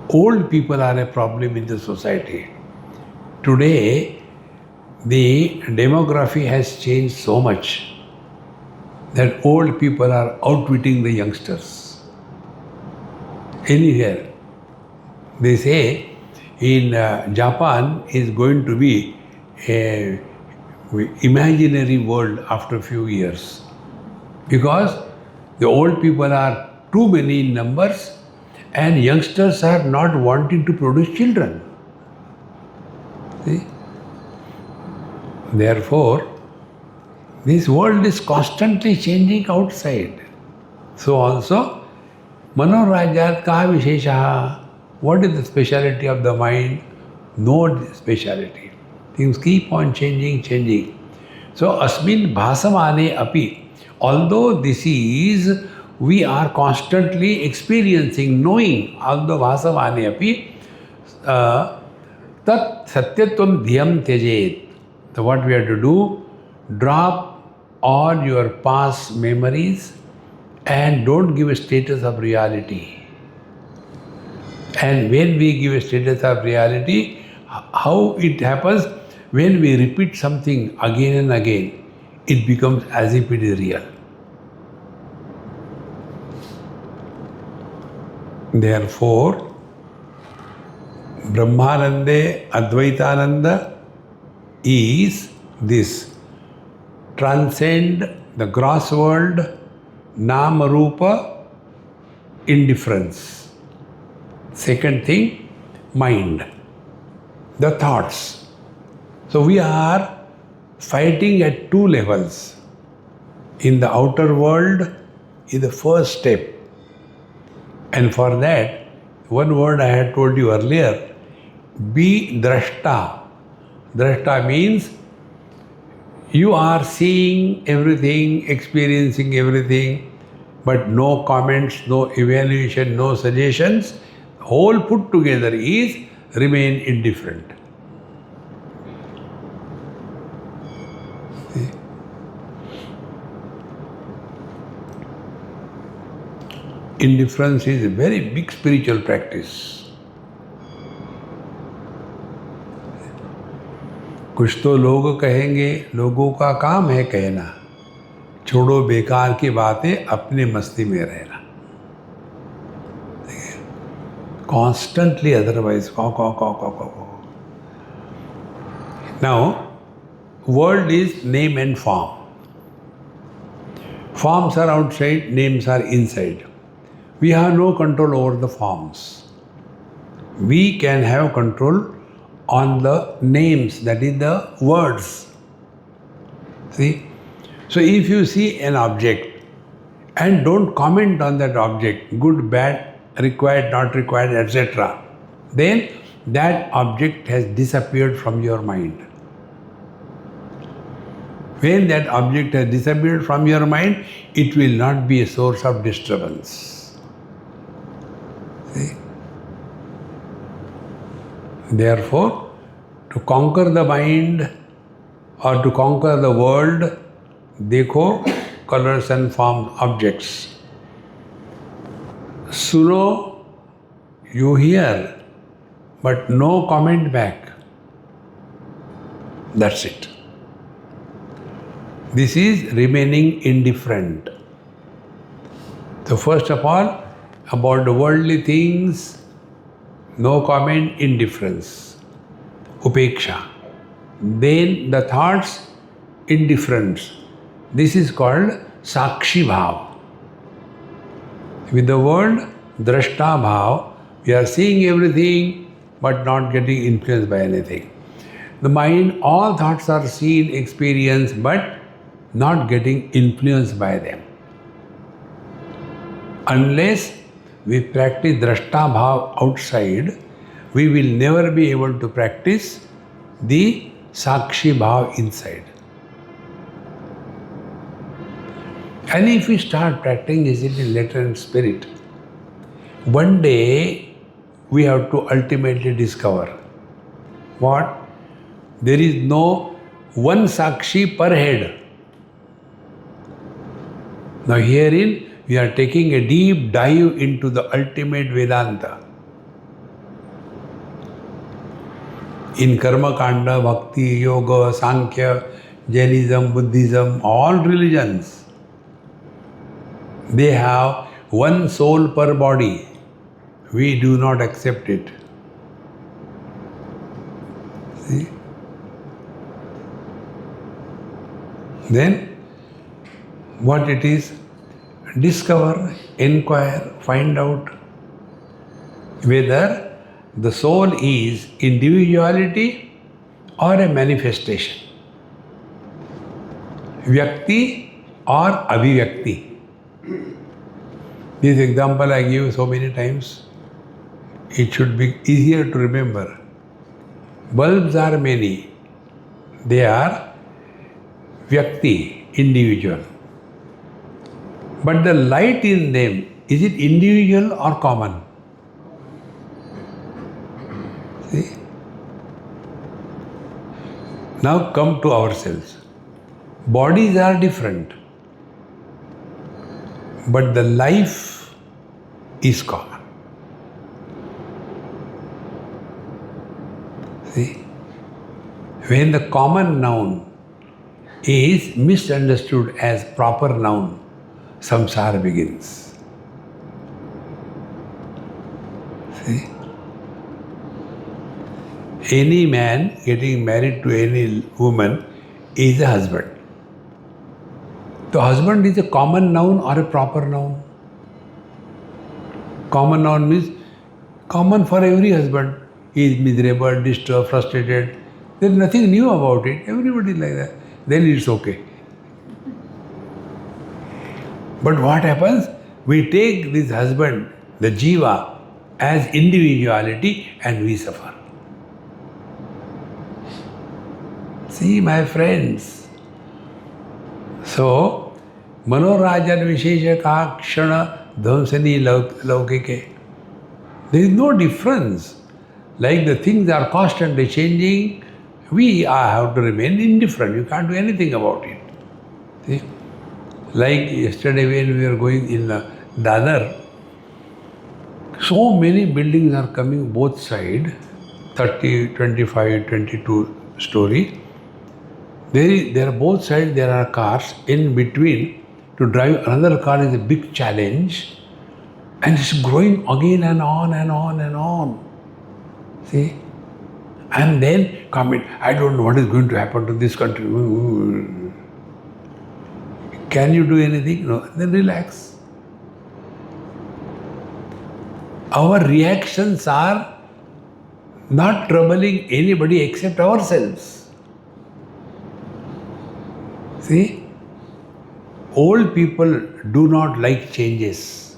Old people are a problem in the society. Today, the demography has changed so much that old people are outwitting the youngsters. Anywhere. They say in Japan is going to be a imaginary world after a few years, because the old people are too many in numbers and youngsters are not wanting to produce children. See? Therefore, this world is constantly changing outside. So also, Manorajyat Ka Visheshaha. What is the speciality of the mind? No speciality. Things keep on changing. So, Asmin Bhasamane Api. Although this is, we are constantly experiencing, knowing, although Bhasamane Api, Tat Satyatvam Dhyam Tyajet. So, what we have to do? Drop all your past memories and don't give a status of reality. And when we give a status of reality, how it happens? When we repeat something again and again, it becomes as if it is real. Therefore, Brahmanande Advaitananda is this: transcend the gross world, Nama Rupa, indifference. Second thing, mind, the thoughts. So we are fighting at two levels. In the outer world is the first step. And for that, one word I had told you earlier, be drashta. Drashta means you are seeing everything, experiencing everything, but no comments, no evaluation, no suggestions. Whole put together is remain indifferent. See? Indifference is a very big spiritual practice. कुछ तो लोग कहेंगे, लोगों का काम है कहना, छोड़ो बेकार की बातें, अपनी मस्ती में रहना. Constantly otherwise, Now, world is name and form. Forms are outside, names are inside. We have no control over the forms. We can have control on the names, that is the words. See? So if you see an object and don't comment on that object, good, bad, required, not required, etc., then that object has disappeared from your mind. When that object has disappeared from your mind, it will not be a source of disturbance. See? Therefore, to conquer the mind or to conquer the world, देखो colors and forms, objects. Suno, you hear, but no comment back. That's it. This is remaining indifferent. So first of all, about the worldly things, no comment, indifference, upeksha. Then the thoughts, indifference. This is called sakshi bhav. With the word drashta bhav, we are seeing everything but not getting influenced by anything. The mind, all thoughts are seen, experienced, but not getting influenced by them. Unless we practice drashta bhav outside, we will never be able to practice the sakshi bhav inside. And if we start practicing this in letter and spirit, one day we have to ultimately discover what? There is no one sakshi per head. Now herein we are taking a deep dive into the ultimate Vedanta. In Karma Kanda, Bhakti, Yoga, Sankhya, Jainism, Buddhism, all religions, they have one soul per body. We do not accept it. See? Then, what it is? Discover, inquire, find out whether the soul is individuality or a manifestation. Vyakti or abhivyakti. This example I give so many times, it should be easier to remember. Bulbs are many. They are vyakti, individual. But the light in them, is it individual or common? See? Now come to ourselves. Bodies are different, but the life is common. See? When the common noun is misunderstood as proper noun, samsara begins. See? Any man getting married to any woman is a husband. The husband is a common noun or a proper noun? Common noun means common for every husband. He is miserable, disturbed, frustrated. There is nothing new about it. Everybody is like that. Then it's okay. But what happens? We take this husband, the jiva, as individuality and we suffer. See, my friends. So, Manorajan Visheshaka Kshana Dhamsani Laukike. There is no difference. Like the things are constantly changing, we have to remain indifferent. You can't do anything about it. See? Like yesterday when we were going in Dadar, so many buildings are coming both sides, 30, 25, 22 story. There are both sides, there are cars. In between, to drive another car is a big challenge. And it's growing again and on and on and on. See? And then comment, I don't know what is going to happen to this country. Can you do anything? No. Then relax. Our reactions are not troubling anybody except ourselves. See? Old people do not like changes.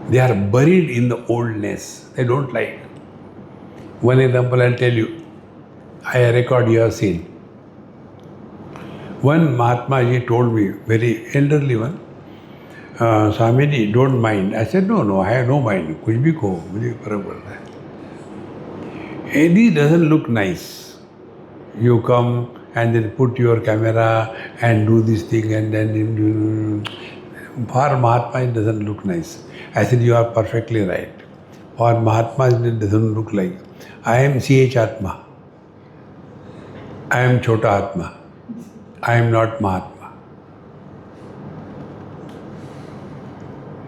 They are buried in the oldness. They don't like. One example I'll tell you. I record you have seen. One Mahatma Ji told me, very elderly one, Swamiji, don't mind. I said, no, I have no mind. Kuch bhi kaho, mujhe farak padta hai. This doesn't look nice. You come and then put your camera and do this thing and then for Mahatma it doesn't look nice. I said, you are perfectly right. For Mahatma it doesn't look like. I am CH Atma. I am Chota Atma. I am not Mahatma.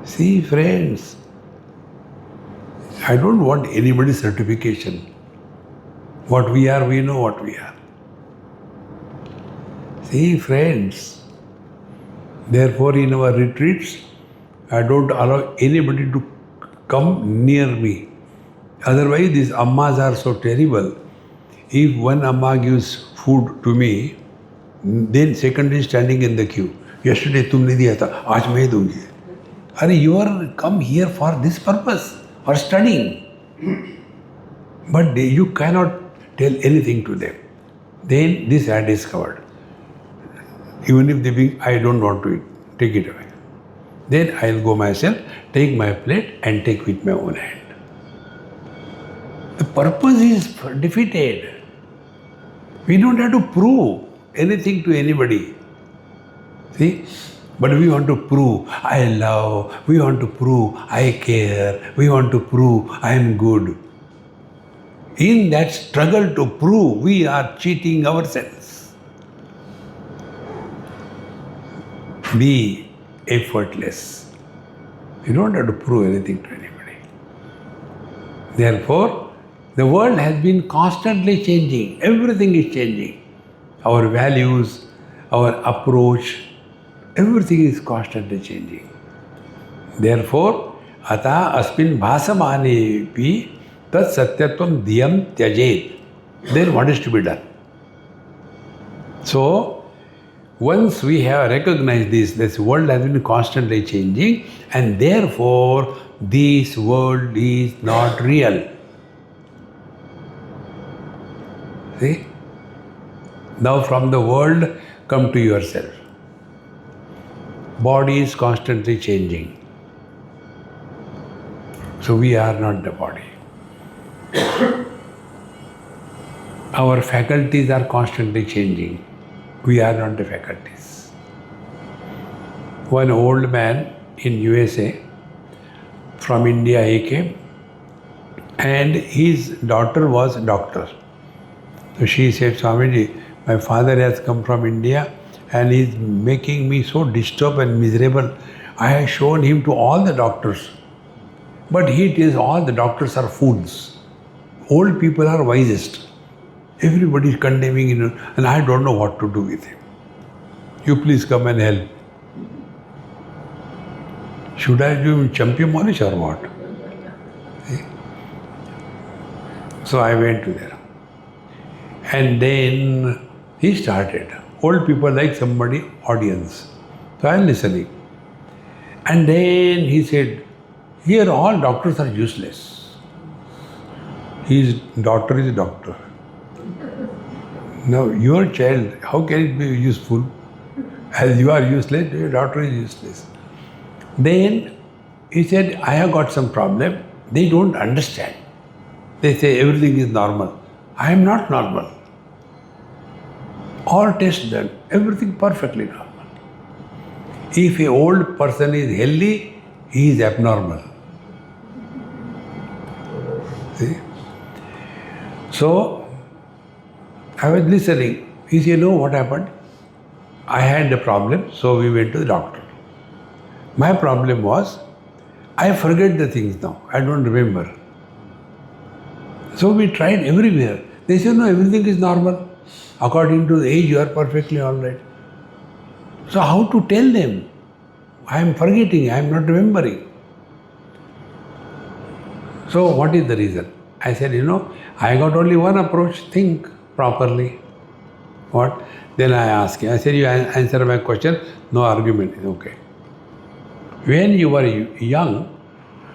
See, friends, I don't want anybody's certification. What we are, we know what we are. See, friends, therefore in our retreats, I don't allow anybody to come near me. Otherwise, these ammas are so terrible. If one amma gives food to me, then second is standing in the queue. Yesterday तुमने दिया था, आज मैं दूंगी. Are you are come here for this purpose or studying? But you cannot tell anything to them. Then this I discovered. Even if they be, I don't want to eat, take it away. Then I'll go myself, take my plate and take with my own hand. The purpose is defeated. We don't have to prove anything to anybody. See? But we want to prove I love, we want to prove I care, we want to prove I am good. In that struggle to prove, we are cheating ourselves. Be effortless. You don't have to prove anything to anybody. Therefore, the world has been constantly changing. Everything is changing. Our values, our approach, everything is constantly changing. Therefore, ata asmin bhasamane pi tat satyatvam dhyam tyajet. Then what is to be done? So, once we have recognized this world has been constantly changing and therefore this world is not real. See? Now from the world, come to yourself. Body is constantly changing. So we are not the body. Our faculties are constantly changing. We are not the faculties. One old man in USA, from India he came, and his daughter was a doctor. So she said, Swamiji, my father has come from India and he is making me so disturbed and miserable. I have shown him to all the doctors. But he tells all the doctors are fools. Old people are wisest. Everybody is condemning him and I don't know what to do with him. You please come and help. Should I give him champion polish or what? See? So I went to there. And then he started. Old people like somebody, audience. So I am listening. And then he said, here all doctors are useless. His daughter is a doctor. Now your child, how can it be useful? As you are useless, your daughter is useless. Then he said, I have got some problem. They don't understand. They say everything is normal. I am not normal. All tests done, everything perfectly normal. If an old person is healthy, he is abnormal. See? So, I was listening. He said, no, what happened? I had a problem, so we went to the doctor. My problem was, I forget the things now. I don't remember. So we tried everywhere. They said, no, everything is normal. According to the age, you are perfectly all right. So how to tell them? I am forgetting, I am not remembering. So what is the reason? I said, I got only one approach, think properly. What? Then I asked him, I said, you answer my question, no argument, it's okay. When you were young,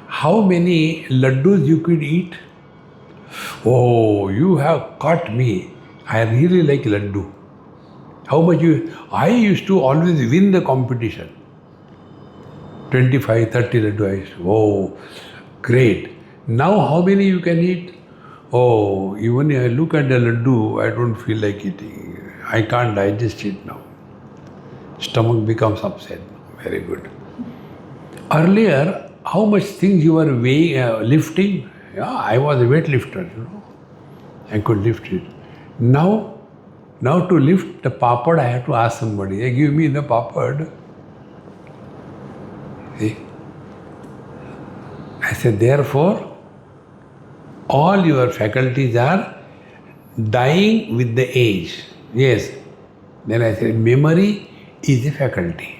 how many laddus you could eat? Oh, you have caught me. I really like laddu. How much you... I used to always win the competition. 25, 30 laddu I used to. Oh, great. Now how many you can eat? Oh, even if I look at the laddu, I don't feel like eating. I can't digest it now. Stomach becomes upset. Very good. Earlier, how much things you were lifting? Yeah, I was a weightlifter, I could lift it. Now to lift the papad, I have to ask somebody, hey, give me the papad. See? I said, therefore, all your faculties are dying with the age. Yes. Then I said, memory is a faculty.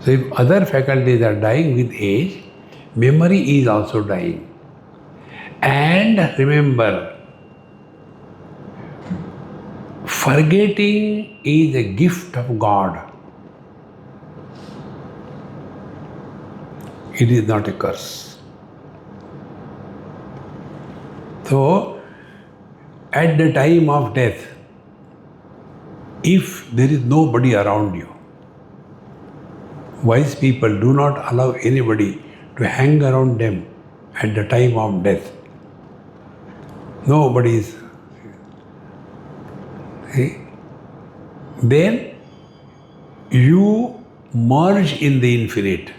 So if other faculties are dying with age, memory is also dying. And remember, forgetting is a gift of God. It is not a curse. So, at the time of death, if there is nobody around you, wise people do not allow anybody to hang around them at the time of death. Nobody is. See? Then you merge in the infinite.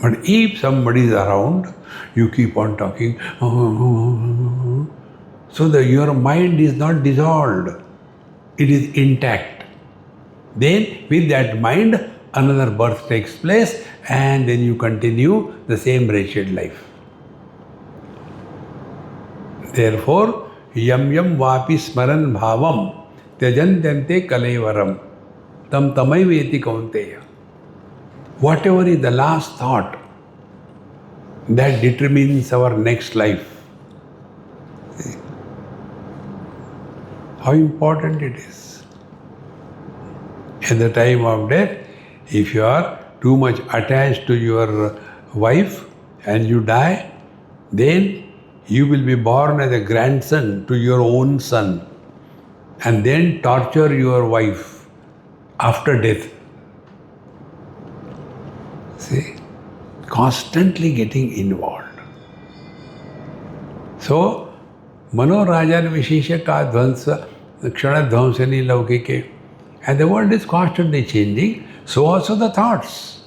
But if somebody is around, you keep on talking, so that your mind is not dissolved, it is intact. Then with that mind, another birth takes place and then you continue the same wretched life. Therefore, yam yam vapi smaran bhavam tyajantyante kalevaram tam tamaiveti kaunteya. Whatever is the last thought, that determines our next life. How important it is. At the time of death, if you are too much attached to your wife and you die, then you will be born as a grandson to your own son and then torture your wife after death. See, constantly getting involved. So, Manorajan Vishesha ka dvansa kshana dhvamsani laukike. And the world is constantly changing, so also the thoughts.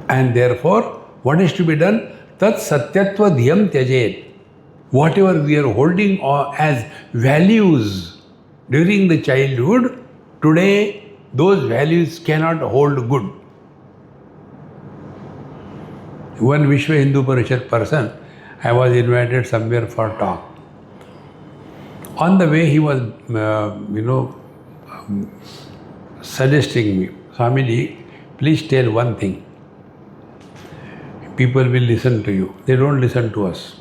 And therefore, what is to be done? Tat satyatva dhyam tyajet. Whatever we are holding as values during the childhood, today those values cannot hold good. One Vishwa Hindu Parishad person, I was invited somewhere for talk. On the way he was, suggesting me, Swamiji, please tell one thing. People will listen to you. They don't listen to us.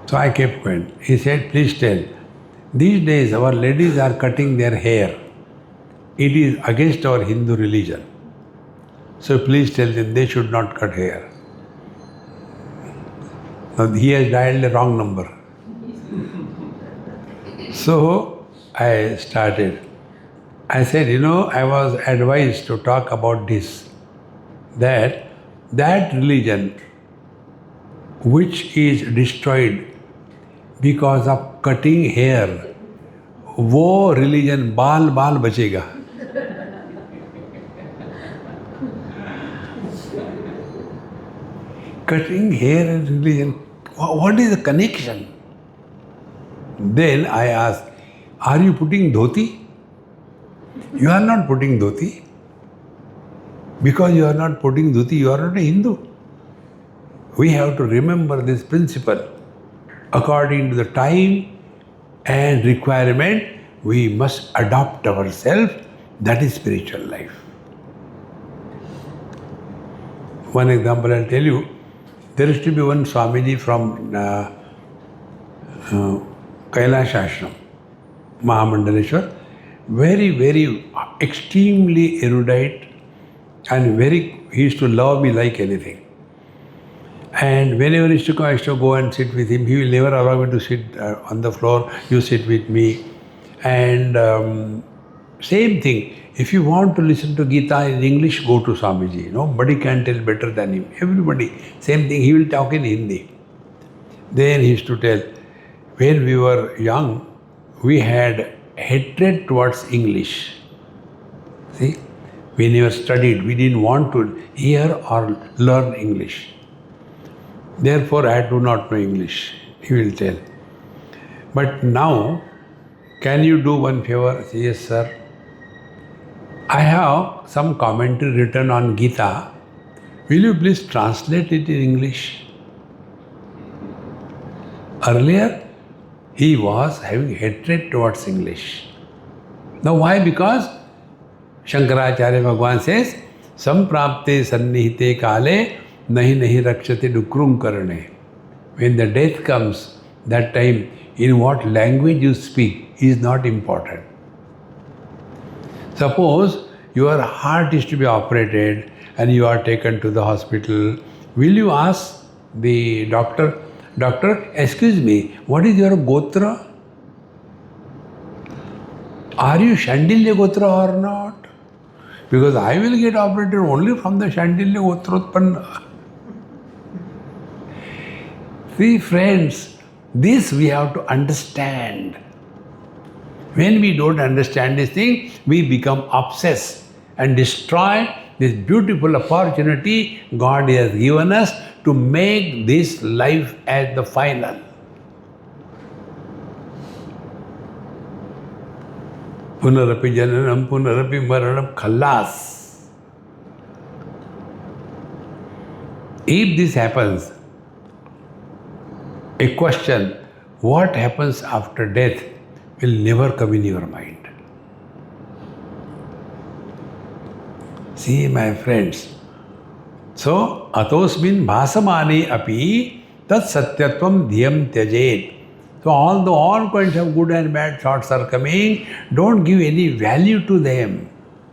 So I kept quiet. He said, please tell. These days our ladies are cutting their hair. It is against our Hindu religion. So please tell them they should not cut hair. Now he has dialed the wrong number. So I started. I said, I was advised to talk about this. That religion which is destroyed because of cutting hair, wo religion baal bachega. Cutting hair and religion, what is the connection? Then I asked, are you putting dhoti? You are not putting dhoti. Because you are not putting dhoti, you are not a Hindu. We have to remember this principle. According to the time and requirement, we must adopt ourselves. That is spiritual life. One example I'll tell you. There used to be one Swamiji from Kailash Ashram, Mahamandaleshwar, very extremely erudite and he used to love me like anything. And whenever he used to come, I used to go and sit with him. He will never allow me to sit on the floor. You sit with me. And same thing. If you want to listen to Gita in English, go to Swamiji. Nobody can tell better than him. Everybody. Same thing. He will talk in Hindi. Then he used to tell, when we were young, we had hatred towards English. See? We never studied. We didn't want to hear or learn English. Therefore, I do not know English, he will tell. But now, can you do one favor? Say, yes, sir. I have some commentary written on Gita. Will you please translate it in English? Earlier, he was having hatred towards English. Now, why? Because Shankaracharya Bhagavan says, Samprapte sannihite kale nahi rakshate dukrum karane. When the death comes, that time, in what language you speak is not important. Suppose your heart is to be operated and you are taken to the hospital. Will you ask the doctor, excuse me, what is your gotra? Are you Shandilya gotra or not? Because I will get operated only from the Shandilya gotrotpanna. See, friends, this we have to understand. When we don't understand this thing, we become obsessed and destroy this beautiful opportunity God has given us to make this life as the final. Punarapi jananam, punarapi maranam, khalas. If this happens, a question, what happens after death, will never come in your mind. See, my friends. So, atosmin bhasamane api tat satyatvam dhyam tyajet. So, although all kinds of good and bad thoughts are coming, don't give any value to them.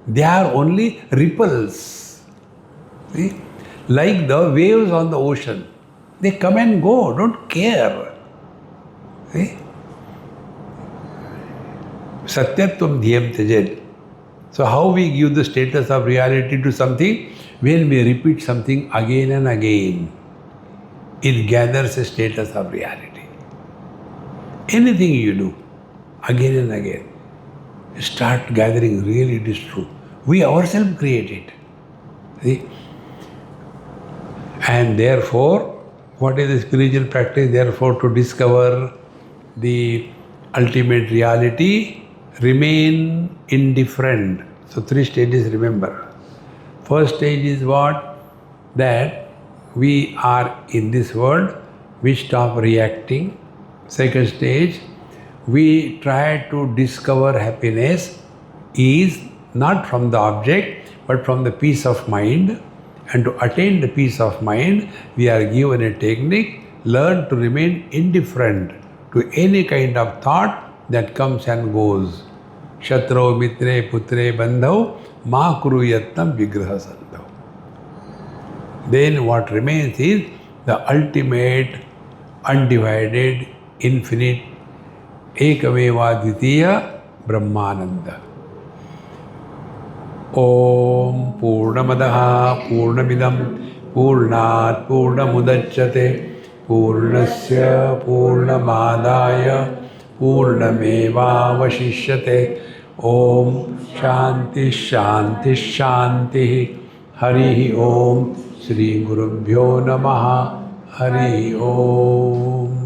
They are only ripples. See? Like the waves on the ocean. They come and go, don't care. See? Satyatvam dhyam tyajet. So how we give the status of reality to something? When we repeat something again and again, it gathers a status of reality. Anything you do, again and again, start gathering, really it is true. We ourselves create it. See? And therefore, what is the spiritual practice? Therefore, to discover the ultimate reality, remain indifferent. So 3 stages, remember. First stage is what? That we are in this world, we stop reacting. Second stage, we try to discover happiness is not from the object, but from the peace of mind. And to attain the peace of mind, we are given a technique, learn to remain indifferent to any kind of thought that comes and goes. Shatro mitre putre bandhav ma kuru yatnam vigraha sandhav. Then what remains is the ultimate, undivided, infinite, ekaveva dvitiya brahmananda. Om Purnamadaha Purnamidam Purnat Purnamudachyate Purnasya Purnamadaya Purnameva Vashishyate. Om Shanti Shanti Shanti. Hari Om. Shri Gurubhyo Namaha. Hari Om.